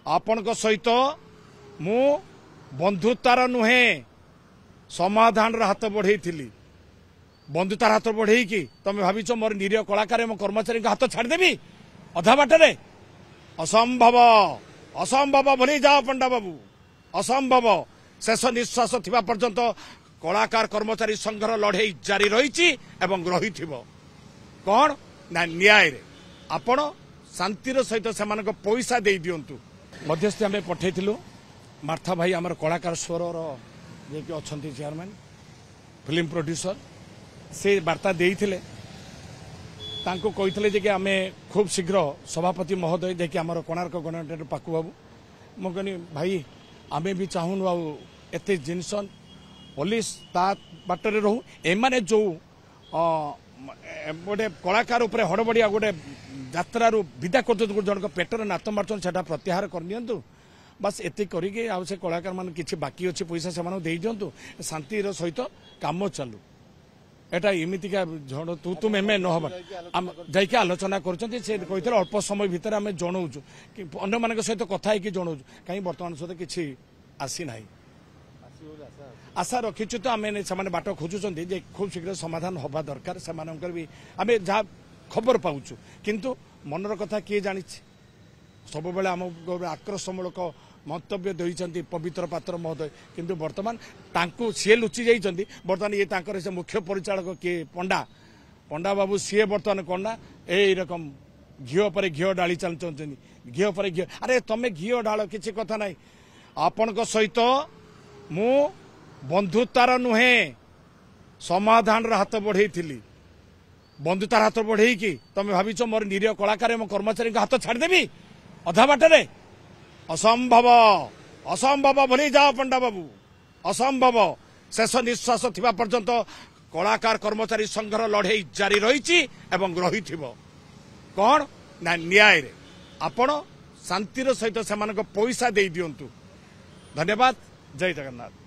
आपण सहित मु बंधुतार नुहे समाधान हाथ बढ़े बंधुतार हाथ बढ़े कि तुम भाविच मोर निरीह कलाकार मो कर्मचारी हाथ छाड़देवी अधा बाटे असंभव असंभव भूली जाओ पंडा बाबू असंभव शेष निश्वास थिबा पर्यंत कलाकार कर्मचारी संघर लड़े जारी रही रही कौन ना न्याय रे आपण शांतिर सहित से पैसा दे दिंतु मध्यस्थी आम पठेलु मार्था भाई आमर कलाकार स्वर जे अच्छा चेयरमैन फिल्म प्रोड्यूसर से वार्ता देते कही जे आम खूब शीघ्र सभापति महोदय देखिए आमर कोणार्क गणतंत्र पाकु बाबू मु कहनी भाई आमे भी चाहूनु आत जिनस पुलिस ता बाटर रहू एमाने जो गोटे कलाकार उपर हड़बड़िया गोटे यात्रारू विदा कर जन पेटर नात मार्चन से प्रत्याहार करनी बस एति करिके आ से कलाकार मान किछि बाकी अच्छे पैसा से दे दिंतु शांति सहित काम चलू एटा इमितिका झड़ तू तुम एम न जाइए आलोचना कर अल्प समय भितर आम जनाऊँ कि अन्य मान सहित कथा है जनाऊँ कहीं बर्तमान सहित किसी आसी ना आशा रखीचु तो आम से बाट खोजुंट खूब शीघ्र समाधान हवा दरकार से भी आम जहाँ खबर पाचु किंतु मनर कथा किए जानी सब बेले आम आक्रोशमूलक मंतव्य देते पवित्र पात्र महोदय किंतु बर्तमान तांकु सी लुचि जाइए बर्तमान ये तांकर से मुख्य परिचालक किए पंडा पंडा बाबू सी बर्तमान कौन ना यही रकम घीओ पर घीओ डाली चलते घीओ पर घीओ अरे तुम घीओ डाल किसी कथा ना आपण सहित मु बंधुतार नुहे समाधान हाथ बढ़े बंधुतार हाथ बढ़े कि तुम भाविच मोर निरीह कलाकार मो कर्मचारी हाथ छाड़देवी अधा बाटे असंभव असंभव भूली जाओ पंडा बाबू असंभव शेष निश्वास थिबा पर्यंत कलाकार कर्मचारी संघर लड़े जारी रही रही कौन ना न्याय रे आपण शांतिर सहित से पैसा दे दिंतु धन्यवाद जय जगन्नाथ।